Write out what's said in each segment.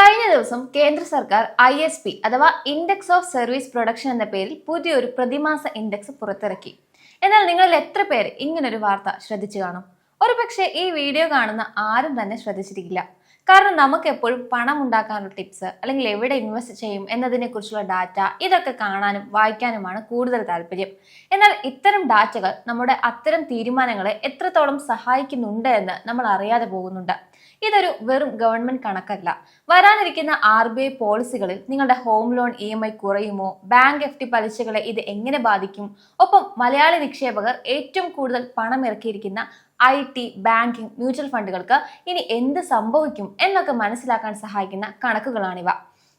കഴിഞ്ഞ ദിവസം കേന്ദ്ര സർക്കാർ ISP അഥവാ ഇൻഡെക്സ് ഓഫ് സർവീസ് പ്രൊഡക്ഷൻ എന്ന പേരിൽ പുതിയൊരു പ്രതിമാസ ഇൻഡെക്സ് പുറത്തിറക്കി. എന്നാൽ നിങ്ങളിൽ എത്ര പേർ ഇങ്ങനൊരു വാർത്ത ശ്രദ്ധിച്ചു കാണും? ഒരുപക്ഷെ ഈ വീഡിയോ കാണുന്ന ആരും തന്നെ ശ്രദ്ധിച്ചിരിക്കില്ല. കാരണം നമുക്ക് എപ്പോഴും പണം ഉണ്ടാക്കാനുള്ള ടിപ്സ് അല്ലെങ്കിൽ എവിടെ ഇൻവെസ്റ്റ് ചെയ്യും എന്നതിനെ കുറിച്ചുള്ള ഡാറ്റ ഇതൊക്കെ കാണാനും വായിക്കാനുമാണ് കൂടുതൽ താല്പര്യം. എന്നാൽ ഇത്തരം ഡാറ്റകൾ നമ്മുടെ അത്തരം തീരുമാനങ്ങളെ എത്രത്തോളം സഹായിക്കുന്നുണ്ട് എന്ന് നമ്മൾ അറിയാതെ പോകുന്നുണ്ട്. ഇതൊരു വെറും ഗവൺമെന്റ് കണക്കല്ല. വരാനിരിക്കുന്ന RBI പോളിസികളിൽ നിങ്ങളുടെ ഹോം ലോൺ EMI കുറയുമോ, ബാങ്ക് FD പലിശകളെ ഇത് എങ്ങനെ ബാധിക്കും, ഒപ്പം മലയാളി നിക്ഷേപകർ ഏറ്റവും കൂടുതൽ പണം ഇറക്കിയിരിക്കുന്ന IT, ബാങ്കിംഗ്, മ്യൂച്വൽ ഫണ്ടുകൾക്ക് ഇനി എന്ത് സംഭവിക്കും എന്നൊക്കെ മനസ്സിലാക്കാൻ സഹായിക്കുന്ന കണക്കുകളാണിവ.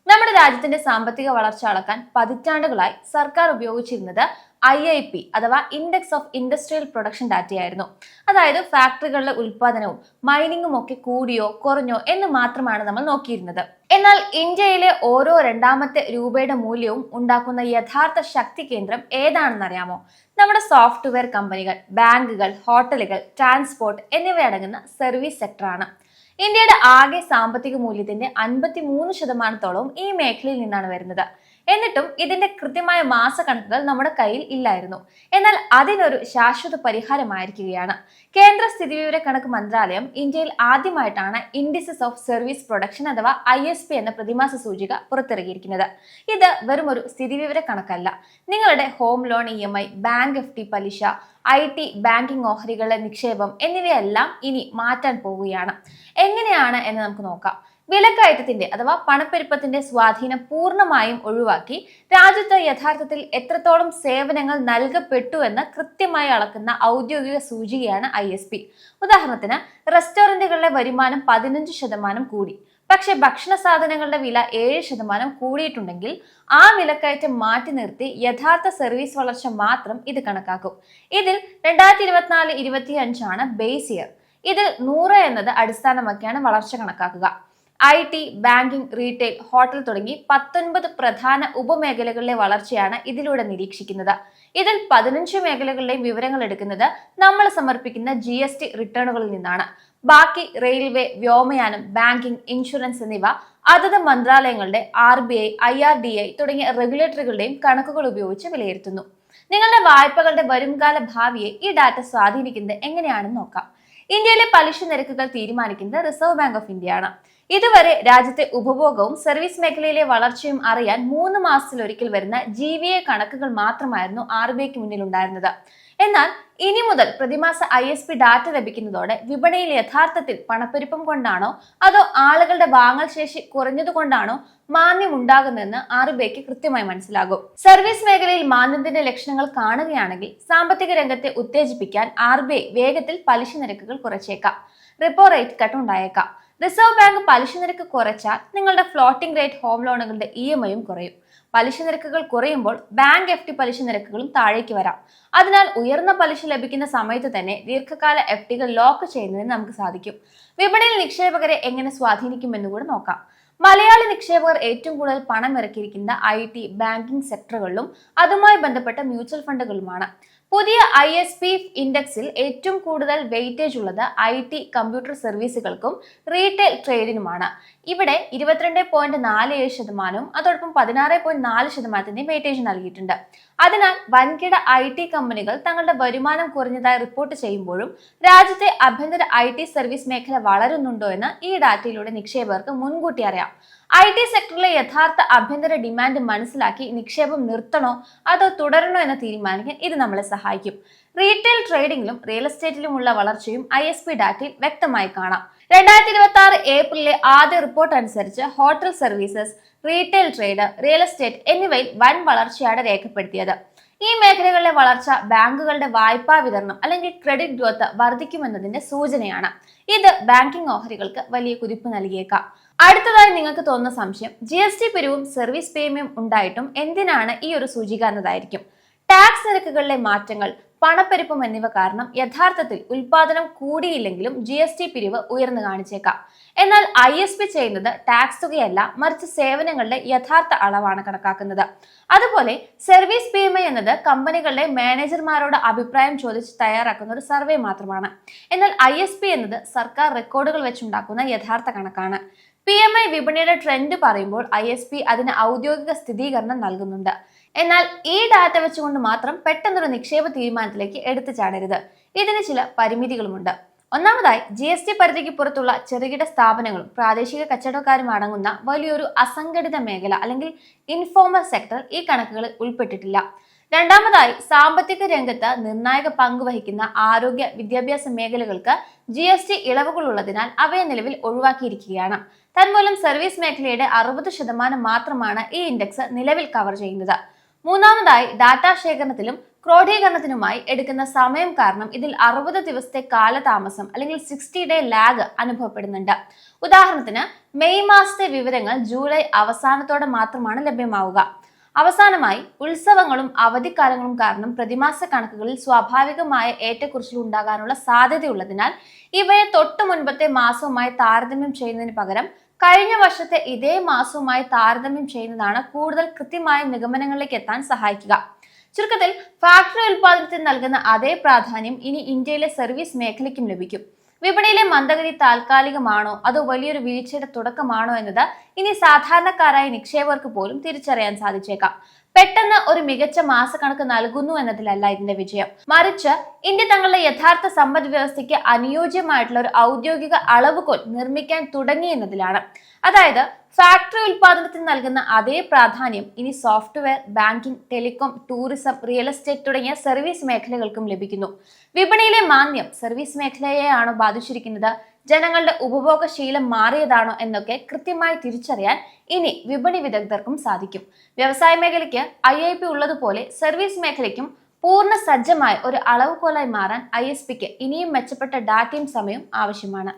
നമ്മുടെ രാജ്യത്തിന്റെ സാമ്പത്തിക വളർച്ച അളക്കാൻ പതിറ്റാണ്ടുകളായി സർക്കാർ ഉപയോഗിച്ചിരുന്നത് IIP അഥവാ ഇൻഡെക്സ് ഓഫ് ഇൻഡസ്ട്രിയൽ പ്രൊഡക്ഷൻ ഡാറ്റയായിരുന്നു. അതായത് ഫാക്ടറികളിലെ ഉൽപാദനവും മൈനിങ്ങും ഒക്കെ കൂടിയോ കുറഞ്ഞോ എന്ന് മാത്രമാണ് നമ്മൾ നോക്കിയിരുന്നത്. എന്നാൽ ഇന്ത്യയിലെ ഓരോ രണ്ടാമത്തെ രൂപയുടെ മൂല്യവും ഉണ്ടാക്കുന്ന യഥാർത്ഥ ശക്തി കേന്ദ്രം ഏതാണെന്നറിയാമോ? നമ്മുടെ സോഫ്റ്റ്വെയർ കമ്പനികൾ, ബാങ്കുകൾ, ഹോട്ടലുകൾ, ട്രാൻസ്പോർട്ട് എന്നിവയടങ്ങുന്ന സർവീസ് സെക്ടറാണ്. ഇന്ത്യയുടെ ആകെ സാമ്പത്തിക മൂല്യത്തിന്റെ 53% ഈ മേഖലയിൽ നിന്നാണ് വരുന്നത്. എന്നിട്ടും ഇതിന്റെ കൃത്യമായ മാസക്കണക്കുകൾ നമ്മുടെ കയ്യിൽ ഇല്ലായിരുന്നു. എന്നാൽ അതിനൊരു ശാശ്വത പരിഹാരമായിരിക്കുകയാണ്. കേന്ദ്ര സ്ഥിതിവിവര കണക്ക് മന്ത്രാലയം ഇന്ത്യയിൽ ആദ്യമായിട്ടാണ് ഇൻഡിസസ് ഓഫ് സർവീസ് പ്രൊഡക്ഷൻ അഥവാ ISP എന്ന പ്രതിമാസ സൂചിക പുറത്തിറക്കിയിരിക്കുന്നത്. ഇത് വെറും ഒരു സ്ഥിതിവിവര കണക്കല്ല. നിങ്ങളുടെ home loan EMI, bank FD പലിശ, IT, ബാങ്കിംഗ് ഓഹരികളുടെ നിക്ഷേപം എന്നിവയെല്ലാം ഇനി മാറ്റാൻ പോവുകയാണ്. എങ്ങനെയാണ് എന്ന് നമുക്ക് നോക്കാം. വിലക്കയറ്റത്തിന്റെ അഥവാ പണപ്പെരുപ്പത്തിന്റെ സ്വാധീനം പൂർണ്ണമായും ഒഴിവാക്കി രാജ്യത്ത് യഥാർത്ഥത്തിൽ എത്രത്തോളം സേവനങ്ങൾ നൽകപ്പെട്ടു എന്ന് കൃത്യമായി അളക്കുന്ന ഔദ്യോഗിക സൂചികയാണ് ISP. ഉദാഹരണത്തിന്, റെസ്റ്റോറന്റുകളിലെ വരുമാനം 15% കൂടി, പക്ഷെ ഭക്ഷണ സാധനങ്ങളുടെ വില 7% കൂടിയിട്ടുണ്ടെങ്കിൽ ആ വിലക്കയറ്റം മാറ്റി നിർത്തി യഥാർത്ഥ സർവീസ് വളർച്ച മാത്രം ഇത് കണക്കാക്കും. ഇതിൽ 2024-25 ആണ് ബേസ് ഇയർ. ഇതിൽ 100 എന്നത് അടിസ്ഥാനമാക്കിയാണ് വളർച്ച കണക്കാക്കുക. IT, ബാങ്കിംഗ്, റീറ്റെയിൽ, ഹോട്ടൽ തുടങ്ങി 19 പ്രധാന ഉപമേഖലകളിലെ വളർച്ചയാണ് ഇതിലൂടെ നിരീക്ഷിക്കുന്നത്. ഇതിൽ 15 മേഖലകളുടെയും വിവരങ്ങൾ എടുക്കുന്നത് നമ്മൾ സമർപ്പിക്കുന്ന GST റിട്ടേണുകളിൽ നിന്നാണ്. ബാക്കി റെയിൽവേ, വ്യോമയാനം, ബാങ്കിംഗ്, ഇൻഷുറൻസ് എന്നിവ അതത് മന്ത്രാലയങ്ങളുടെ RBI, IRDA തുടങ്ങിയ റെഗുലേറ്ററികളുടെയും കണക്കുകൾ ഉപയോഗിച്ച് വിലയിരുത്തുന്നു. നിങ്ങളുടെ വായ്പകളുടെ വരുംകാല ഭാവിയെ ഈ ഡാറ്റ സ്വാധീനിക്കുന്നത് എങ്ങനെയാണെന്ന് നോക്കാം. ഇന്ത്യയിലെ പലിശ നിരക്കുകൾ തീരുമാനിക്കുന്നത് റിസർവ് ബാങ്ക് ഓഫ് ഇന്ത്യയാണ്. ഇതുവരെ രാജ്യത്തെ ഉപഭോഗവും സർവീസ് മേഖലയിലെ വളർച്ചയും അറിയാൻ 3 മാസത്തിലൊരിക്കൽ വരുന്ന GVA കണക്കുകൾ മാത്രമായിരുന്നു RBIക്ക് മുന്നിൽ ഉണ്ടായിരുന്നത്. എന്നാൽ ഇനി മുതൽ പ്രതിമാസ ISP ഡാറ്റ ലഭിക്കുന്നതോടെ വിപണിയിൽ യഥാർത്ഥത്തിൽ പണപ്പെരുപ്പം കൊണ്ടാണോ അതോ ആളുകളുടെ വാങ്ങൽ ശേഷി കുറഞ്ഞതുകൊണ്ടാണോ മാന്ദ്യം ഉണ്ടാകുന്നതെന്ന് RBIക്ക് കൃത്യമായി മനസ്സിലാകും. സർവീസ് മേഖലയിൽ മാന്ദ്യത്തിന്റെ ലക്ഷണങ്ങൾ കാണുകയാണെങ്കിൽ സാമ്പത്തിക രംഗത്തെ ഉത്തേജിപ്പിക്കാൻ RBI വേഗത്തിൽ പലിശ നിരക്കുകൾ കുറച്ചേക്കാം. റിപ്പോ റേറ്റ് കട്ട് ഉണ്ടായേക്കാം. റിസർവ് ബാങ്ക് പലിശ നിരക്ക് കുറച്ചാൽ നിങ്ങളുടെ ഫ്ലോട്ടിംഗ് റേറ്റ് ഹോം ലോണുകളുടെ EMIയും കുറയും. പലിശ നിരക്കുകൾ കുറയുമ്പോൾ ബാങ്ക് FD പലിശ നിരക്കുകളും താഴേക്ക് വരാം. അതിനാൽ ഉയർന്ന പലിശ ലഭിക്കുന്ന സമയത്ത് തന്നെ ദീർഘകാല FDകൾ ലോക്ക് ചെയ്യുന്നതിന് നമുക്ക് സാധിക്കും. വിപണിയിൽ നിക്ഷേപകരെ എങ്ങനെ സ്വാധീനിക്കുമെന്ന് കൂടെ നോക്കാം. മലയാളി നിക്ഷേപകർ ഏറ്റവും കൂടുതൽ പണം ഇറക്കിയിരിക്കുന്ന IT, ബാങ്കിംഗ് സെക്ടറുകളിലും അതുമായി ബന്ധപ്പെട്ട മ്യൂച്വൽ ഫണ്ടുകളുമാണ്. പുതിയ ISP ഇൻഡെക്സിൽ ഏറ്റവും കൂടുതൽ വെയിറ്റേജ് ഉള്ളത് IT, കമ്പ്യൂട്ടർ സർവീസുകൾക്കും റീറ്റെയിൽ ട്രേഡിനുമാണ്. ഇവിടെ 22.47%, അതോടൊപ്പം 16.4% വെയിറ്റേജ് നൽകിയിട്ടുണ്ട്. അതിനാൽ വൻകിട IT കമ്പനികൾ തങ്ങളുടെ വരുമാനം കുറഞ്ഞതായി റിപ്പോർട്ട് ചെയ്യുമ്പോഴും രാജ്യത്തെ ആഭ്യന്തര IT സർവീസ് മേഖല വളരുന്നുണ്ടോ എന്ന് ഈ ഡാറ്റയിലൂടെ നിക്ഷേപകർക്ക് മുൻകൂട്ടി അറിയാം. IT സെക്ടറിലെ യഥാർത്ഥ ആഭ്യന്തര ഡിമാൻഡ് മനസ്സിലാക്കി നിക്ഷേപം നിർത്തണോ അതോ തുടരണോ എന്ന് തീരുമാനിക്കാൻ ഇത് നമ്മളെ സഹായിക്കും. റീറ്റെയിൽ ട്രേഡിംഗിലും റിയൽ എസ്റ്റേറ്റിലുമുള്ള വളർച്ചയും ISP ഡാറ്റയിൽ വ്യക്തമായി കാണാം. 2026 ഏപ്രിലിലെ ആദ്യ റിപ്പോർട്ട് അനുസരിച്ച് hotel services, retail trade, real estate എന്നിവയിൽ വൻ വളർച്ചയാണ് രേഖപ്പെടുത്തിയത്. ഈ മേഖലകളിലെ വളർച്ച ബാങ്കുകളുടെ വായ്പാ വിതരണം അല്ലെങ്കിൽ ക്രെഡിറ്റ് ഗ്രോത്ത് വർദ്ധിക്കുമെന്നതിന്റെ സൂചനയാണ്. ഇത് ബാങ്കിംഗ് ഓഹരികൾക്ക് വലിയ കുതിപ്പ് നൽകിയേക്കാം. അടുത്തതായി നിങ്ങൾക്ക് തോന്നുന്ന സംശയം, GST പിരിവും സർവീസ് പ്രീമിയം ഉണ്ടായിട്ടും എന്തിനാണ് ഈ ഒരു സൂചിക എന്നതായിരിക്കും. ടാക്സ് നിരക്കുകളിലെ മാറ്റങ്ങൾ, പണപ്പെരുപ്പം എന്നിവ കാരണം യഥാർത്ഥത്തിൽ ഉൽപാദനം കൂടിയില്ലെങ്കിലും GST പിരിവ് ഉയർന്നു കാണിച്ചേക്കാം. എന്നാൽ ISP ചെയ്യുന്നത് ടാക്സ് തുകയല്ല, മറിച്ച് സേവനങ്ങളുടെ യഥാർത്ഥ അളവാണ് കണക്കാക്കുന്നത്. അതുപോലെ സർവീസ് PMI എന്നത് കമ്പനികളുടെ മാനേജർമാരോട് അഭിപ്രായം ചോദിച്ച് തയ്യാറാക്കുന്ന ഒരു സർവേ മാത്രമാണ്. എന്നാൽ ISP എന്നത് സർക്കാർ റെക്കോർഡുകൾ വെച്ചുണ്ടാക്കുന്ന യഥാർത്ഥ കണക്കാണ്. PMI വിപണിയുടെ ട്രെൻഡ് പറയുമ്പോൾ ISP അതിന് ഔദ്യോഗിക സ്ഥിരീകരണം നൽകുന്നുണ്ട്. എന്നാൽ ഈ ഡാറ്റ വെച്ചുകൊണ്ട് മാത്രം പെട്ടെന്നൊരു നിക്ഷേപ തീരുമാനത്തിലേക്ക് എടുത്തു ചാടരുത്. ഇതിന് ചില പരിമിതികളുമുണ്ട്. ഒന്നാമതായി, GST പരിധിക്ക് പുറത്തുള്ള ചെറുകിട സ്ഥാപനങ്ങളും പ്രാദേശിക കച്ചവടക്കാരും അടങ്ങുന്ന വലിയൊരു അസംഘടിത മേഖല അല്ലെങ്കിൽ ഇൻഫോർമൽ സെക്ടർ ഈ കണക്കുകളിൽ ഉൾപ്പെട്ടിട്ടില്ല. രണ്ടാമതായി, സാമ്പത്തിക രംഗത്ത് നിർണായക പങ്കുവഹിക്കുന്ന ആരോഗ്യ വിദ്യാഭ്യാസ മേഖലകൾക്ക് GST ഇളവുകൾ ഉള്ളതിനാൽ അവയെ നിലവിൽ ഒഴിവാക്കിയിരിക്കുകയാണ്. തന്മൂലം സർവീസ് മേഖലയുടെ 60% മാത്രമാണ് ഈ ഇൻഡെക്സ് നിലവിൽ കവർ ചെയ്യുന്നത്. മൂന്നാമതായി, ഡാറ്റാ ശേഖരണത്തിലും ക്രോഡീകരണത്തിനുമായി എടുക്കുന്ന സമയം കാരണം ഇതിൽ 60 ദിവസത്തെ കാലതാമസം അല്ലെങ്കിൽ 60 ഡേ ലാഗ് അനുഭവപ്പെടുന്നുണ്ട്. ഉദാഹരണത്തിന്, മെയ് മാസത്തെ വിവരങ്ങൾ ജൂലൈ അവസാനത്തോടെ മാത്രമാണ് ലഭ്യമാവുക. അവസാനമായി, ഉത്സവങ്ങളും അവധിക്കാലങ്ങളും കാരണം പ്രതിമാസ കണക്കുകളിൽ സ്വാഭാവികമായ ഏറ്റക്കുറച്ചിൽ ഉണ്ടാകാനുള്ള സാധ്യതയുള്ളതിനാൽ ഇവയെ തൊട്ടു മുൻപത്തെ മാസവുമായി താരതമ്യം ചെയ്യുന്നതിന് പകരം കഴിഞ്ഞ വർഷത്തെ ഇതേ മാസവുമായി താരതമ്യം ചെയ്യുന്നതാണ് കൂടുതൽ കൃത്യമായ നിഗമനങ്ങളിലേക്ക് എത്താൻ സഹായിക്കുക. ചുരുക്കത്തിൽ, ഫാക്ടറി ഉൽപാദനത്തിന് നൽകുന്ന അതേ പ്രാധാന്യം ഇനി ഇന്ത്യയിലെ സർവീസ് മേഖലയ്ക്കും ലഭിക്കും. വിപണിയിലെ മന്ദഗതി താൽക്കാലികമാണോ അതോ വലിയൊരു വീഴ്ചയുടെ തുടക്കമാണോ എന്നത് ഇനി സാധാരണക്കാരായ നിക്ഷേപകർക്ക് പോലും തിരിച്ചറിയാൻ സാധിച്ചേക്കാം. പെട്ടെന്ന് ഒരു മികച്ച മാസക്കണക്ക് നൽകുന്നു എന്നതിലല്ല ഇതിന്റെ വിജയം, മറിച്ച് ഇന്ത്യ തങ്ങളുടെ യഥാർത്ഥ സമ്പദ് വ്യവസ്ഥയ്ക്ക് അനുയോജ്യമായിട്ടുള്ള ഒരു ഔദ്യോഗിക അളവുകോൽ നിർമ്മിക്കാൻ തുടങ്ങി എന്നതിലാണ്. അതായത്, ഫാക്ടറി ഉൽപാദനത്തിന് നൽകുന്ന അതേ പ്രാധാന്യം ഇനി software, banking, telecom, tourism, real estate തുടങ്ങിയ സർവീസ് മേഖലകൾക്കും ലഭിക്കുന്നു. വിപണിയിലെ മാന്ദ്യം സർവീസ് മേഖലയെയാണോ ബാധിച്ചിരിക്കുന്നത്, ജനങ്ങളുടെ ഉപഭോഗശീലം മാറിയതാണോ എന്നൊക്കെ കൃത്യമായി തിരിച്ചറിയാൻ ഇനി വിപണി വിദഗ്ധർക്കും സാധിക്കും. വ്യവസായ മേഖലയ്ക്ക് IIP ഉള്ളതുപോലെ സർവീസ് മേഖലയ്ക്കും പൂർണ്ണ സജ്ജമായ ഒരു അളവുകോലായി മാറാൻ ISPക്ക് ഇനിയും മെച്ചപ്പെട്ട ഡാറ്റയും സമയവും ആവശ്യമാണ്.